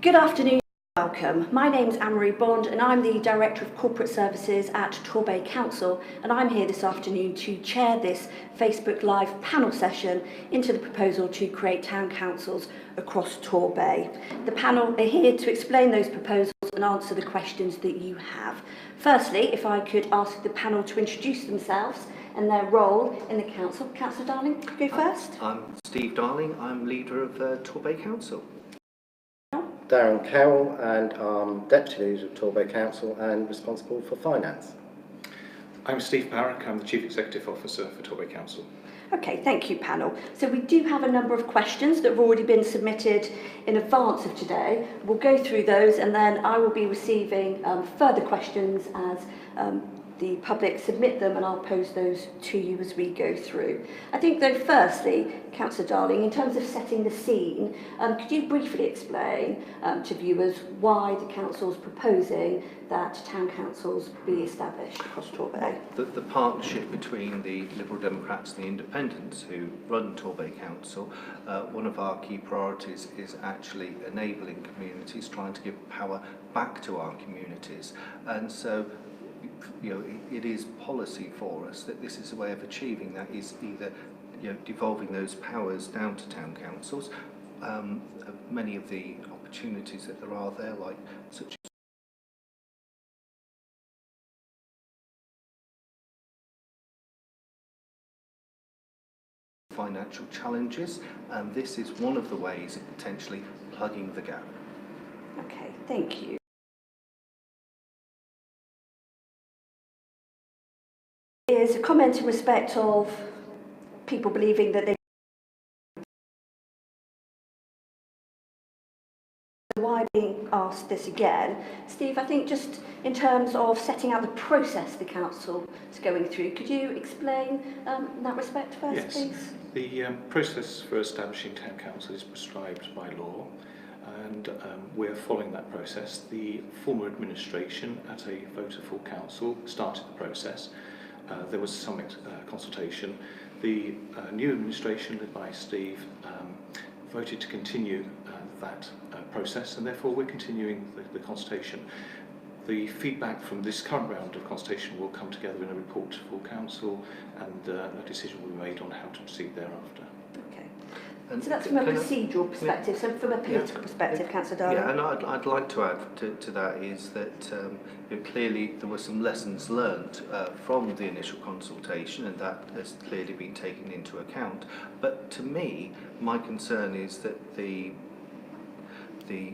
Good afternoon, welcome. My name's Anne-Marie Bond and I'm the Director of Corporate Services at Torbay Council, and I'm here this afternoon to chair this Facebook Live panel session into the proposal to create town councils across Torbay. The panel are here to explain those proposals and answer the questions that you have. Firstly, if I could ask the panel to introduce themselves and their role in the council. Councillor Darling, go first. I'm Steve Darling, I'm leader of Torbay Council. Darren Carroll, and I'm Deputy Leader of Torbay Council and responsible for finance. I'm Steve Barrack, I'm the Chief Executive Officer for Torbay Council. Okay, thank you, panel. So we do have a number of questions that have already been submitted in advance of today. We'll go through those and then I will be receiving further questions as the public submit them, and I'll pose those to you as we go through. I think though, firstly, Councillor Darling, in terms of setting the scene, could you briefly explain to viewers why the council's proposing that town councils be established across Torbay? The partnership between the Liberal Democrats and the Independents who run Torbay Council, one of our key priorities is actually enabling communities, trying to give power back to our communities. And so it is policy for us that this is a way of achieving that, is either devolving those powers down to town councils. Many of the opportunities that there are there, like such as financial challenges, and this is one of the ways of potentially plugging the gap. Okay, thank you. Is a comment in respect of people believing that they why being asked this again. Steve, I think just in terms of setting out the process the council is going through, could you explain in that respect first, yes. Please? The process for establishing town council is prescribed by law, and we're following that process. The former administration at a vote of full council started the process. There was some consultation. The new administration, led by Steve, voted to continue that process, and therefore we're continuing the consultation. The feedback from this current round of consultation will come together in a report to full council, and a decision will be made on how to proceed thereafter. Okay. And so that's from a procedural perspective, so from a political perspective, Councillor Darling. Yeah, and I'd like to add to that is that clearly there were some lessons learned from the initial consultation, and that has clearly been taken into account. But to me, my concern is that the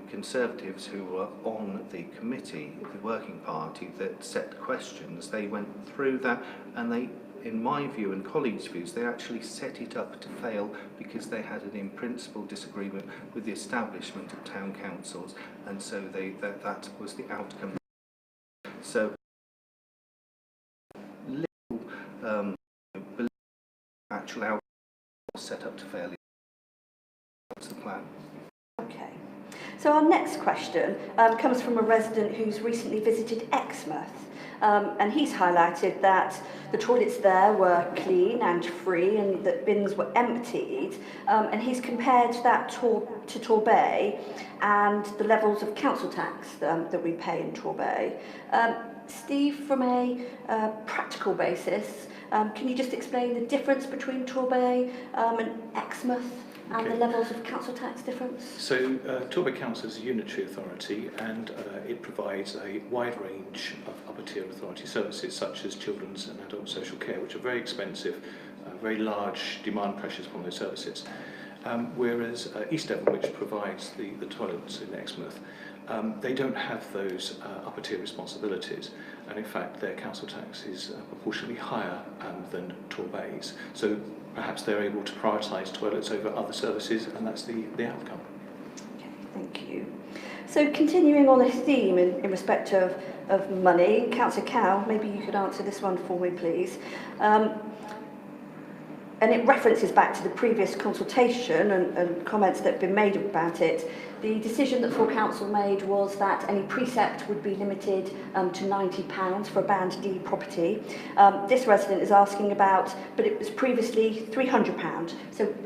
Conservatives who were on the committee, the working party that set the questions, they went through that, and they, in my view and colleagues' views, they actually set it up to fail because they had an in-principle disagreement with the establishment of town councils, and so that was the outcome. So, little actual outcome was set up to fail. That's the plan. Okay. So our next question comes from a resident who's recently visited Exmouth. And he's highlighted that the toilets there were clean and free and that bins were emptied. And he's compared that to Torbay and the levels of council tax that we pay in Torbay. Steve, from a practical basis, can you just explain the difference between Torbay and Exmouth? And the levels of council tax difference? So Torbay Council is a unitary authority, and it provides a wide range of upper tier authority services such as children's and adult social care, which are very expensive, very large demand pressures upon those services. Whereas East Devon, which provides the toilets in Exmouth, they don't have those upper tier responsibilities, and in fact their council tax is proportionally higher than Torbay's. So perhaps they're able to prioritise toilets over other services, and that's the outcome. Okay, thank you. So continuing on this theme in respect of money, Councillor Cow, maybe you could answer this one for me, please. And it references back to the previous consultation and comments that have been made about it. The decision that full council made was that any precept would be limited to £90 for a Band D property. This resident is asking about, but it was previously £300.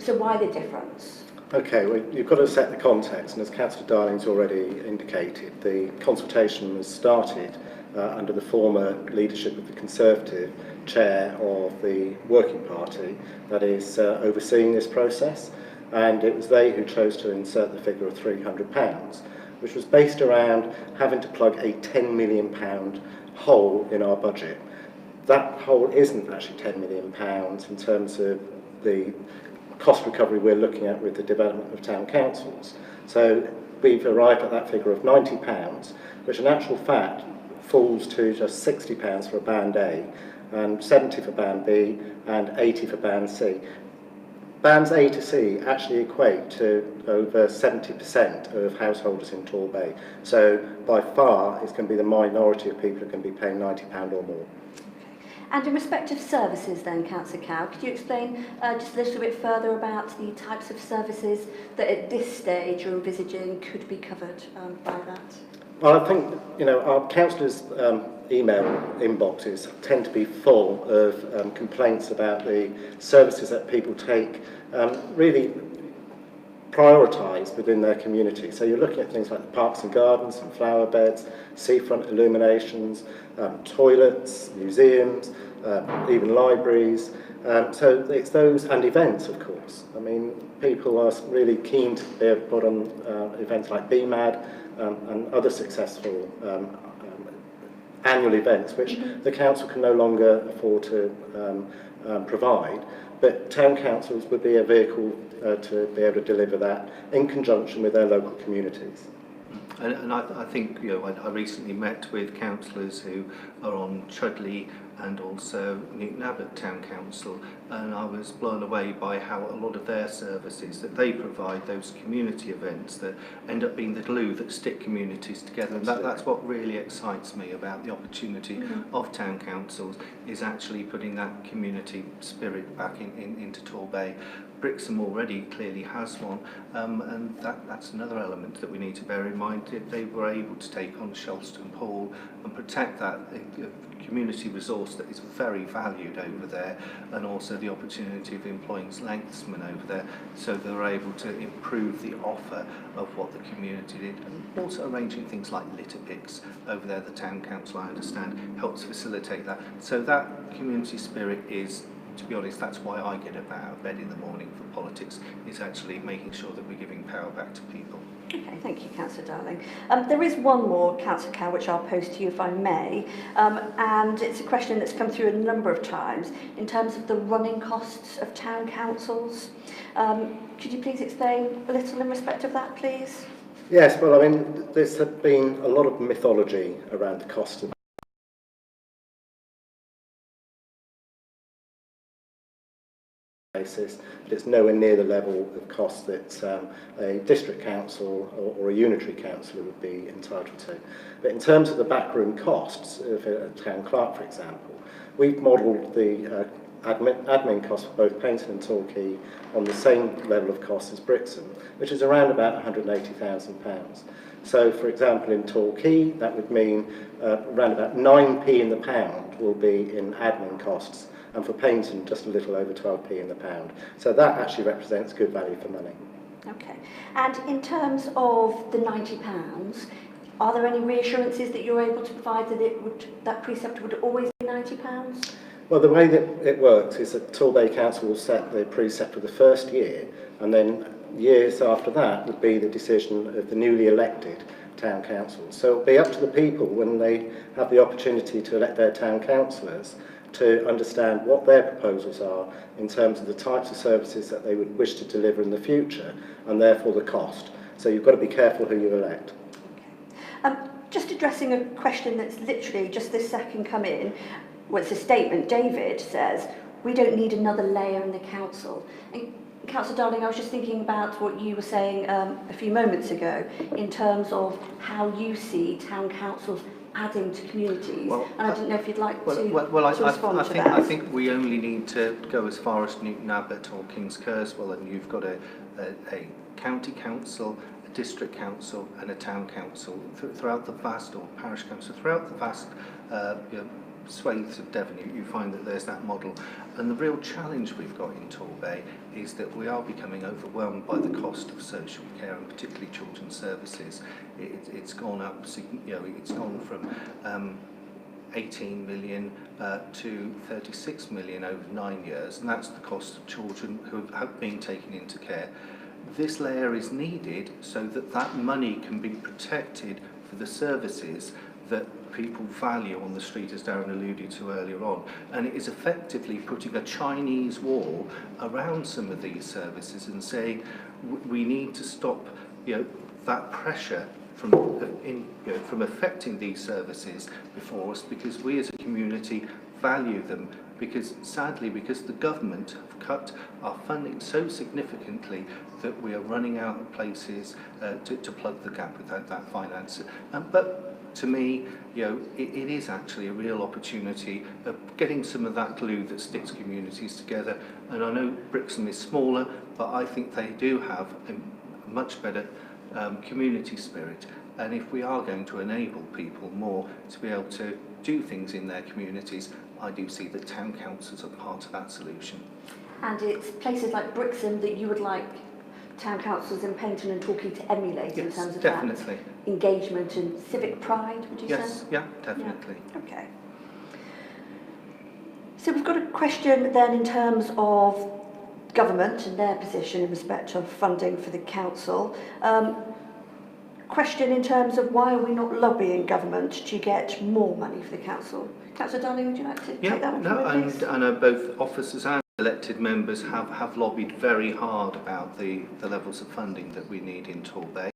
So why the difference? Okay, well, you've got to set the context, and as Councillor Darling's already indicated, the consultation was started under the former leadership of the Conservative chair of the Working Party that is overseeing this process, and it was they who chose to insert the figure of £300, which was based around having to plug a £10 million hole in our budget. That hole isn't actually £10 million in terms of the cost recovery we're looking at with the development of town councils. So we've arrived at that figure of £90, which in actual fact falls to just £60 for a Band A, and 70 for Band B, and 80 for Band C. Bands A to C actually equate to over 70% of householders in Torbay. So by far, it's going to be the minority of people who are going to be paying £90 or more. And in respect of services then, Councillor Cow, could you explain just a little bit further about the types of services that at this stage you're envisaging could be covered by that? Well, I think, our councillors' email inboxes tend to be full of complaints about the services that people take really prioritised within their community. So you're looking at things like the parks and gardens and flower beds, seafront illuminations, toilets, museums, even libraries. So it's those, and events, of course. I mean, people are really keen to be able to put on events like BMAD and other successful annual events, which the council can no longer afford to provide. But town councils would be a vehicle to be able to deliver that in conjunction with their local communities. And I think, I recently met with councillors who are on Chudley and also Newton Abbot Town Council, and I was blown away by how a lot of their services that they provide, those community events that end up being the glue that stick communities together. And that's what really excites me about the opportunity of town councils, is actually putting that community spirit back into Torbay. Brixham already clearly has one, and that's another element that we need to bear in mind. If they were able to take on Shelston Pool and protect that community resource that is very valued over there, and also the opportunity of employing lengthsmen over there, so they're able to improve the offer of what the community did, and also arranging things like litter picks over there. The town council, I understand, helps facilitate that. So that community spirit is, to be honest, that's why I get up out of bed in the morning for politics, is actually making sure that we're giving power back to people. Okay, thank you, Councillor Darling. There is one more, Councillor Cow, which I'll pose to you if I may, and it's a question that's come through a number of times in terms of the running costs of town councils. Could you please explain a little in respect of that, please? Yes, well, I mean, there's been a lot of mythology around the cost of basis, but it's nowhere near the level of cost that a district council or a unitary councillor would be entitled to. But in terms of the backroom costs of a town clerk, for example, we've modelled the admin costs for both Paignton and Torquay on the same level of cost as Brixham, which is around about £180,000. So, for example, in Torquay, that would mean around about 9p in the pound will be in admin costs, and for Paignton, just a little over 12p in the pound. So that actually represents good value for money. Okay. And in terms of the £90, are there any reassurances that you're able to provide that that precept would always be £90? Well, the way that it works is that Torbay Council will set the precept for the first year, and then years after that would be the decision of the newly elected town council. So it'll be up to the people when they have the opportunity to elect their town councillors to understand what their proposals are in terms of the types of services that they would wish to deliver in the future, and therefore the cost. So you've got to be careful who you elect. Okay. Just addressing a question that's literally just this second come in. Well, it's a statement. David says, we don't need another layer in the council. And Councillor Darling, I was just thinking about what you were saying a few moments ago in terms of how you see town councils adding to communities, and I didn't know if you'd like to respond to that. I think we only need to go as far as Newton Abbot or King's Kerswell, and you've got a county council, a district council and a town council throughout the vast, or parish council, throughout the vast swathes of Devon, you find that there's that model. And the real challenge we've got in Torbay is that we are becoming overwhelmed by the cost of social care, and particularly children's services. It's gone up, it's gone from 18 million to 36 million over 9 years, and that's the cost of children who have been taken into care. This layer is needed so that that money can be protected for the services that people value on the street, as Darren alluded to earlier on. And it is effectively putting a Chinese wall around some of these services and saying we need to stop that pressure from affecting these services before us, because we as a community value them, because sadly the government have cut our funding so significantly that we are running out of places to plug the gap without that finance. But to me, it is actually a real opportunity of getting some of that glue that sticks communities together. And I know Brixham is smaller, but I think they do have a much better community spirit. And if we are going to enable people more to be able to do things in their communities, I do see that town councils are part of that solution. And it's places like Brixham that you would like town councils in Paignton and Torquay to emulate in terms of definitely. That engagement and civic pride, would you say? Yes, yeah, definitely. Yeah. Okay. So we've got a question then in terms of government and their position in respect of funding for the council. Question in terms of why are we not lobbying government to get more money for the council? Councillor Darling, would you like to take that one from me, please? I know both officers and elected members have lobbied very hard about the levels of funding that we need in Torbay.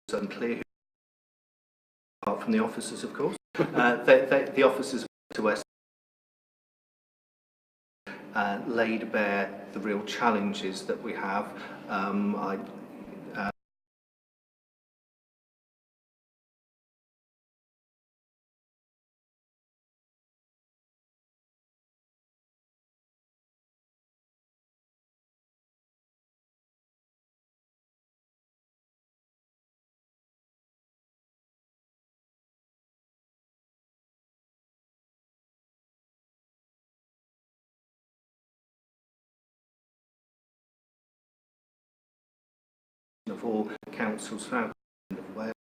It's unclear, apart from the officers, of course. The officers to West laid bare the real challenges that we have. Of all councils throughout Wales.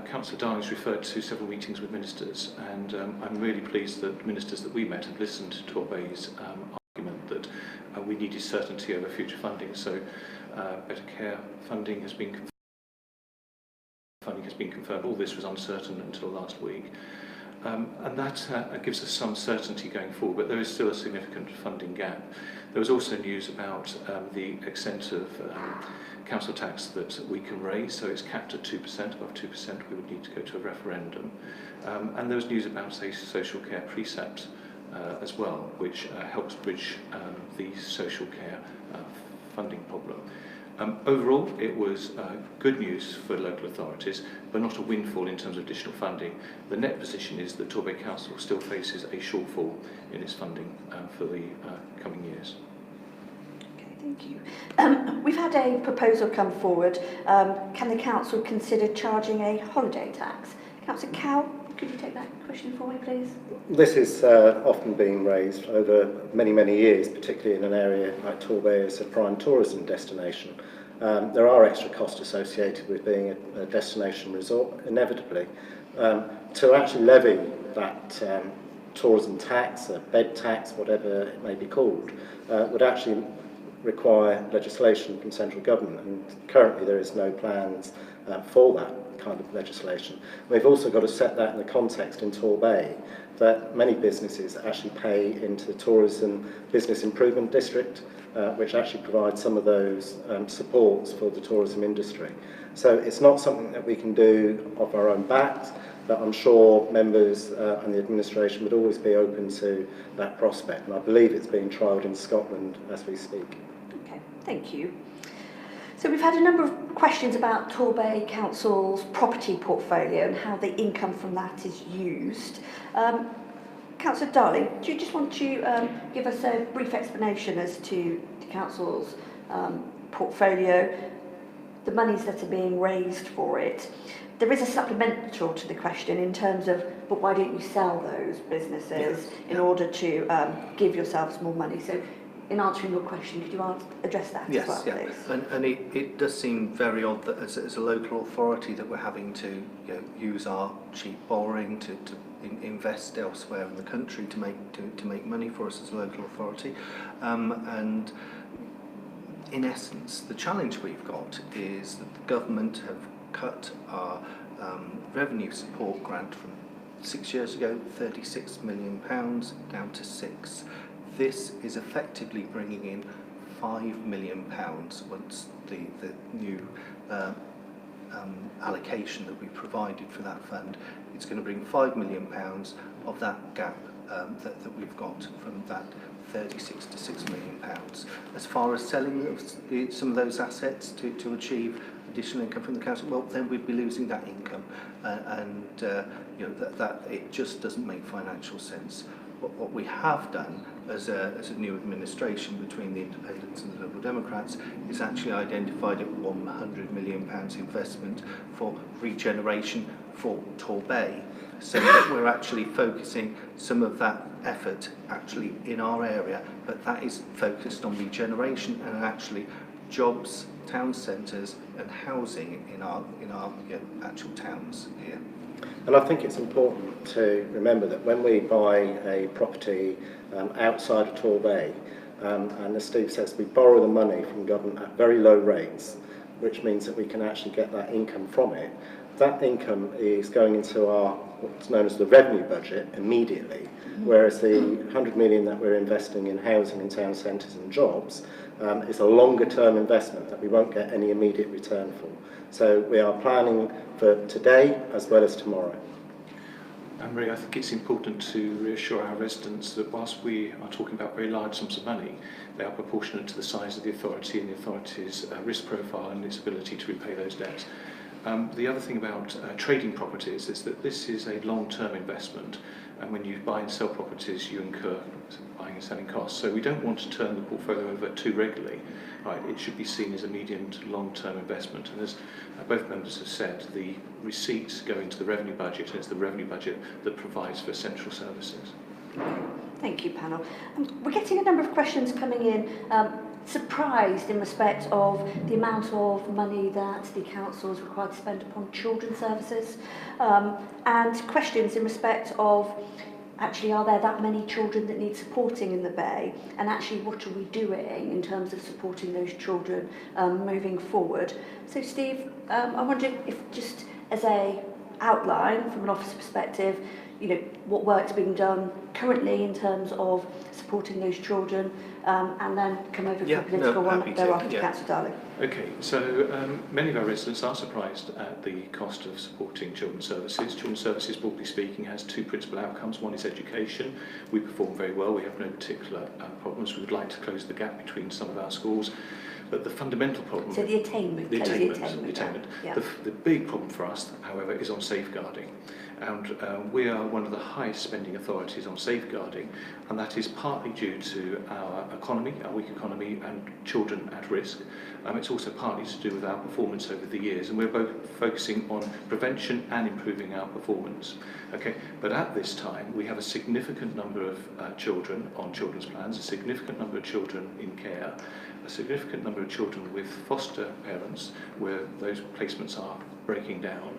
Councillor Darling's referred to several meetings with ministers, and I'm really pleased that ministers that we met have listened to Torbay's argument that we needed certainty over future funding. So better care funding has been confirmed. All this was uncertain until last week. And that gives us some certainty going forward, but there is still a significant funding gap. There was also news about the extent of council tax that we can raise, so it's capped at 2%. Above 2% we would need to go to a referendum. And there was news about a social care precept as well, which helps bridge the social care funding problem. Overall, it was good news for local authorities, but not a windfall in terms of additional funding. The net position is that Torbay Council still faces a shortfall in its funding for the coming years. Okay, thank you. We've had a proposal come forward. Can the council consider charging a holiday tax? Councillor Cow, could you take that question for me, please? This is often being raised over many, many years, particularly in an area like Torbay as a prime tourism destination. There are extra costs associated with being a destination resort, inevitably. To actually levy that tourism tax, a bed tax, whatever it may be called, would actually require legislation from central government, and currently there is no plans for that kind of legislation. We've also got to set that in the context in Torbay that many businesses actually pay into the Tourism Business Improvement District, which actually provides some of those supports for the tourism industry. So it's not something that we can do off our own backs, but I'm sure members and the administration would always be open to that prospect, and I believe it's being trialled in Scotland as we speak. Okay, thank you. So we've had a number of questions about Torbay Council's property portfolio and how the income from that is used. Councillor Darling, do you just want to give us a brief explanation as to the Council's portfolio, the monies that are being raised for it? There is a supplemental to the question in terms of, but why don't you sell those businesses in order to give yourselves more money? So in answering your question, could you address that as well, please? And it does seem very odd that as a local authority that we're having to use our cheap borrowing to invest elsewhere in the country to make money for us as a local authority. And in essence, the challenge we've got is that the government have cut our revenue support grant from 6 years ago, £36 million, down to 6. This is effectively bringing in £5 million once the new allocation that we provided for that fund. It's going to bring £5 million of that gap that we've got from that 36 to £6 million. As far as selling some of those assets to achieve additional income from the council, well, then we'd be losing that income, that it just doesn't make financial sense. What we have done as a new administration between the Independents and the Liberal Democrats is actually identified a £100 million investment for regeneration for Torbay, so that we're actually focusing some of that effort actually in our area, but that is focused on regeneration and actually jobs, town centres and housing in our actual towns here. And I think it's important to remember that when we buy a property outside of Torbay, and as Steve says, we borrow the money from government at very low rates, which means that we can actually get that income from it. That income is going into our what's known as the revenue budget immediately, whereas the 100 million that we're investing in housing and town centres and jobs is a longer term investment that we won't get any immediate return for. So we are planning for today as well as tomorrow. Anne-Marie, I think it's important to reassure our residents that whilst we are talking about very large sums of money, they are proportionate to the size of the authority and the authority's risk profile and its ability to repay those debts. The other thing about trading properties is that this is a long-term investment, and when you buy and sell properties you incur buying and selling costs. So we don't want to turn the portfolio over too regularly. Right, it should be seen as a medium to long-term investment, and as both members have said, the receipts go into the revenue budget, and it's the revenue budget that provides for essential services. Thank you, panel. We're getting a number of questions coming in, surprised in respect of the amount of money that the council is required to spend upon children's services, and questions in respect of actually, are there that many children that need supporting in the Bay? And actually, what are we doing in terms of supporting those children moving forward? So, Steve, I wonder if just as a outline from an officer perspective, what work's being done currently in terms of supporting those children, and then come over to the political one thereafter, Councillor Darling. Okay, so many of our residents are surprised at the cost of supporting children's services. Children's services, broadly speaking, has two principal outcomes. One is education. We perform very well. We have no particular problems. We would like to close the gap between some of our schools. But the fundamental problem... So the attainment. The attainment. Yeah. The big problem for us, however, is on safeguarding. And we are one of the highest spending authorities on safeguarding, and that is partly due to our economy, our weak economy, and children at risk. It's also partly to do with our performance over the years, and we're both focusing on prevention and improving our performance. Okay, but at this time we have a significant number of children on children's plans, a significant number of children in care, a significant number of children with foster parents where those placements are breaking down.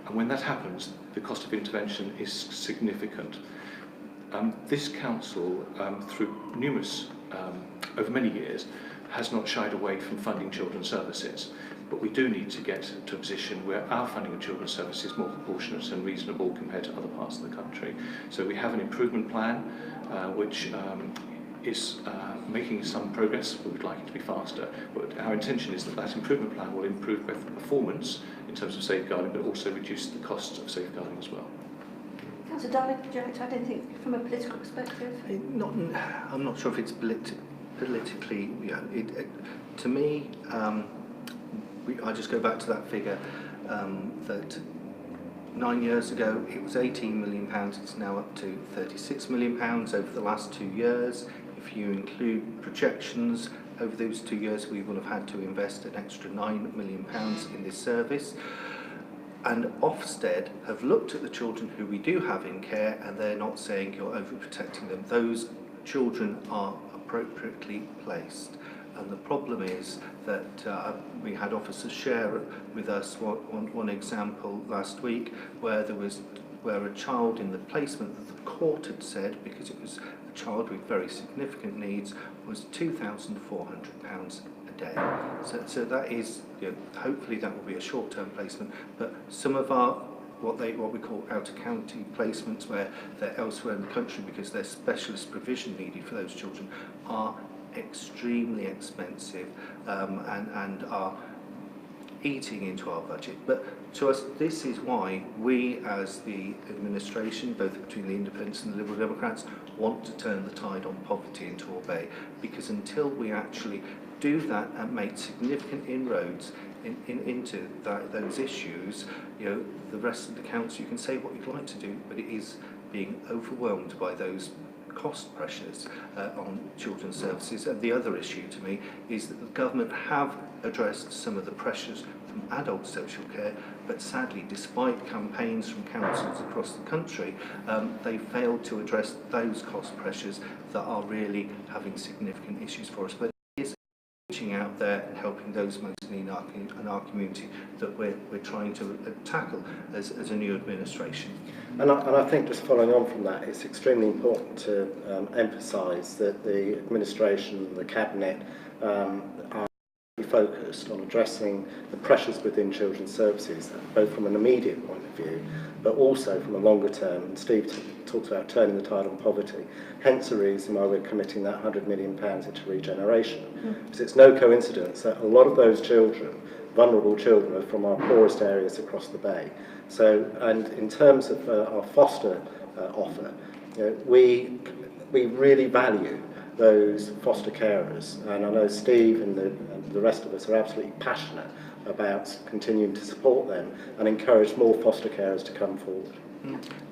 And when that happens, the cost of intervention is significant. This council, through numerous, over many years, has not shied away from funding children's services. But we do need to get to a position where our funding of children's services is more proportionate and reasonable compared to other parts of the country. So we have an improvement plan which is making some progress, but we'd like it to be faster. But our intention is that that improvement plan will improve both the performance in terms of safeguarding, but also reduce the costs of safeguarding as well. Councillor Darling, would you like to add anything from a political perspective? I'm not sure if it's politically, to me, I just go back to that figure that 9 years ago it was £18 million, it's now up to £36 million over the last 2 years. If you include projections, over those 2 years we will have had to invest an extra £9 million in this service. And Ofsted have looked at the children who we do have in care, and they're not saying you're overprotecting them. Those children are appropriately placed. And the problem is that we had officers share with us one example last week where a child in the placement that the court had said, because it was a child with very significant needs, was £2,400 a day. So that is, hopefully that will be a short-term placement, but some of our what we call out-of-county placements, where they're elsewhere in the country because there's specialist provision needed for those children, are extremely expensive and are eating into our budget. But to us, this is why we as the administration, both between the Independents and the Liberal Democrats, want to turn the tide on poverty in Torbay, because until we actually do that and make significant inroads into those issues, the rest of the council, you can say what you'd like to do, but it is being overwhelmed by those cost pressures on children's services. And the other issue to me is that the government have addressed some of the pressures from adult social care, but sadly, despite campaigns from councils across the country, they failed to address those cost pressures that are really having significant issues for us. But it is reaching out there and helping those most in our community that we're trying to tackle as a new administration. And I think, just following on from that, it's extremely important to emphasise that the administration and the cabinet are focused on addressing the pressures within children's services, both from an immediate point of view, but also from a longer term. And Steve talked about turning the tide on poverty, hence the reason why we're committing that £100 million into regeneration. Because it's no coincidence that a lot of those children, vulnerable children, are from our poorest areas across the Bay. So, and in terms of our foster offer, we really value those foster carers, and I know Steve and the rest of us are absolutely passionate about continuing to support them and encourage more foster carers to come forward.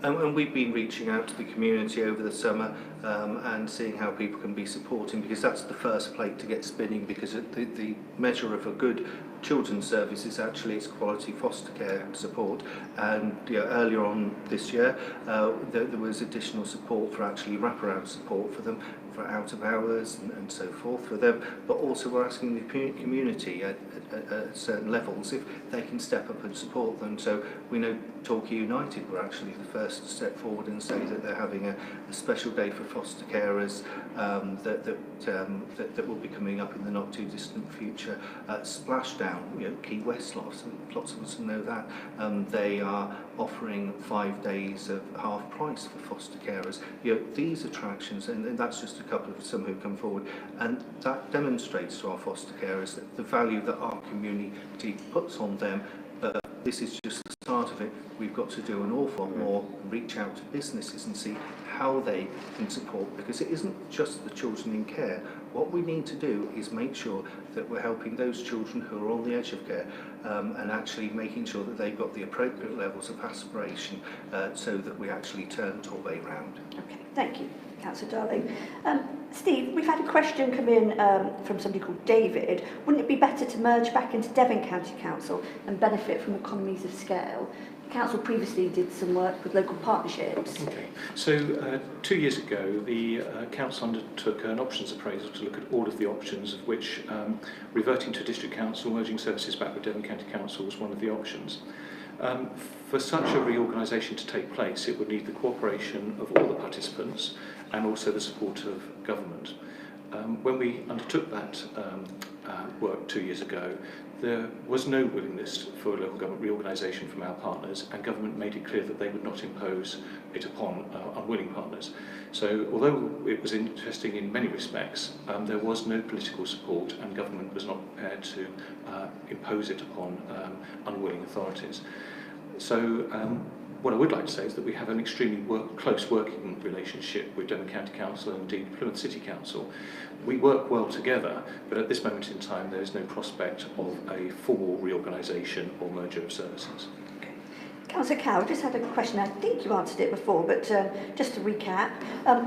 And we've been reaching out to the community over the summer and seeing how people can be supporting, because that's the first plate to get spinning, because the measure of a good children's service is actually its quality foster care support. And earlier on this year there was additional support for actually wraparound support for them, for out of hours and so forth for them, but also we're asking the community at certain levels if they can step up and support them. So we know Torquay United were actually the first to step forward and say that they're having a special day for foster carers that will be coming up in the not too distant future. Splashdown, Key West, lots of us know that, they are offering 5 days of half price for foster carers. These attractions, and that's just a couple of some who come forward, and that demonstrates to our foster carers that the value that our community puts on them. But this is just the start of it. We've got to do an awful lot more, reach out to businesses and see how they can support, because it isn't just the children in care. What we need to do is make sure that we're helping those children who are on the edge of care, and actually making sure that they've got the appropriate levels of aspiration, so that we actually turn Torbay round. Okay, thank you, Councillor Darling. Steve, we've had a question come in from somebody called David. Wouldn't it be better to merge back into Devon County Council and benefit from economies of scale? The council previously did some work with local partnerships. Okay, so 2 years ago the council undertook an options appraisal to look at all of the options, of which reverting to district council, merging services back with Devon County Council was one of the options. For such a reorganisation to take place, it would need the cooperation of all the participants and also the support of government. When we undertook that work 2 years ago, there was no willingness for local government reorganisation from our partners, and government made it clear that they would not impose it upon unwilling partners. So although it was interesting in many respects, there was no political support, and government was not prepared to impose it upon unwilling authorities. So what I would like to say is that we have an extremely close working relationship with Devon County Council and indeed Plymouth City Council. We work well together, but at this moment in time there is no prospect of a formal reorganisation or merger of services. Councillor Cow, just had a question. I think you answered it before, but just to recap,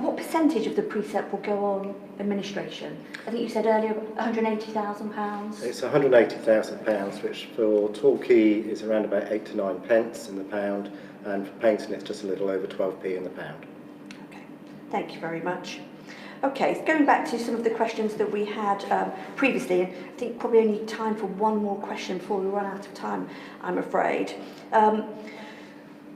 what percentage of the precept will go on administration? I think you said earlier £180,000. It's £180,000, which for Torquay is around about 8 to 9 pence in the pound, and for Paynton it's just a little over 12p in the pound. Okay, thank you very much. Okay, so going back to some of the questions that we had previously, and I think probably only time for one more question before we run out of time, I'm afraid.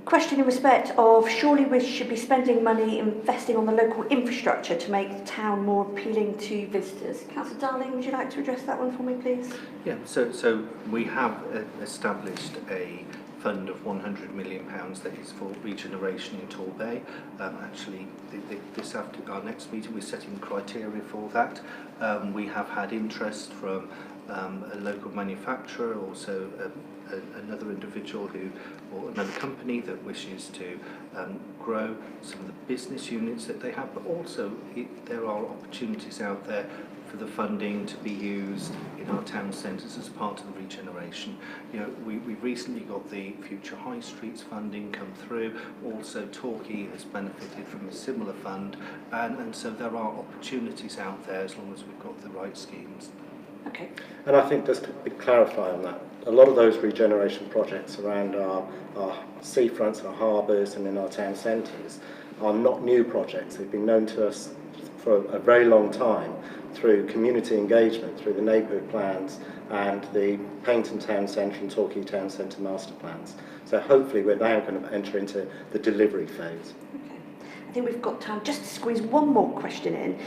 Question in respect of, surely we should be spending money investing on the local infrastructure to make the town more appealing to visitors. Councillor Darling, would you like to address that one for me, please? Yeah, so we have established a fund of £100 million that is for regeneration in Torbay. Actually, this after our next meeting, we're setting criteria for that. We have had interest from a local manufacturer, also another individual or another company that wishes to grow some of the business units that they have, but also there are opportunities out there for the funding to be used in our town centres as part of the regeneration. You know, we've recently got the Future High Streets funding come through. Also, Torquay has benefited from a similar fund, and so there are opportunities out there as long as we've got the right schemes. Okay. And I think just to clarify on that, a lot of those regeneration projects around our seafronts, our harbours and in our town centres are not new projects. They've been known to us for a very long time through community engagement, through the neighbourhood plans and the Paynton Town Centre and Torquay Town Centre master plans. So hopefully we're now going to enter into the delivery phase. Okay. I think we've got time just to squeeze one more question in.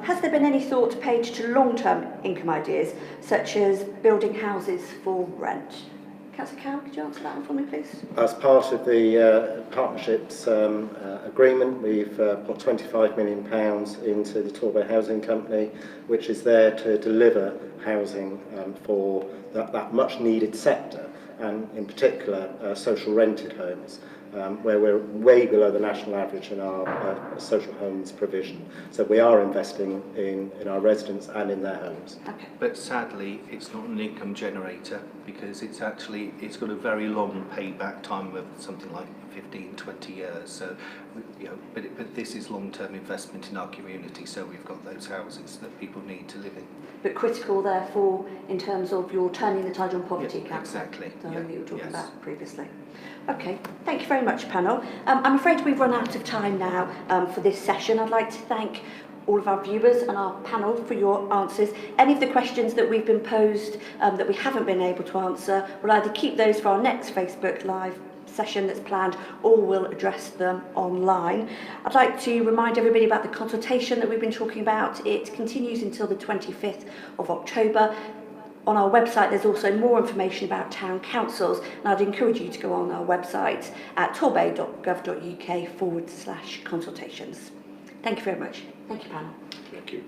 Has there been any thought paid to long-term income ideas, such as building houses for rent? Councillor Cow, could you answer that one for me, please? As part of the partnerships agreement, we've put £25 million into the Torbay Housing Company, which is there to deliver housing for that much needed sector, and in particular social rented homes, where we're way below the national average in our social homes provision. So we are investing in our residents and in their homes. Okay. But sadly, it's not an income generator, because it's got a very long payback time of something like 15-20 years. So, you know, but this is long-term investment in our community. So we've got those houses that people need to live in. But critical, therefore, in terms of your turning the tide on poverty, Yeah, Councillor. exactly. So Yeah. you were talking Yes. about previously. Okay, thank you very much, panel. I'm afraid we've run out of time now for this session. I'd like to thank all of our viewers and our panel for your answers. Any of the questions that we've been posed that we haven't been able to answer, we'll either keep those for our next Facebook Live session that's planned, or we'll address them online. I'd like to remind everybody about the consultation that we've been talking about. It continues until the 25th of October. On our website, there's also more information about town councils, and I'd encourage you to go on our website at torbay.gov.uk/consultations. Thank you very much. Thank you, panel. Thank you.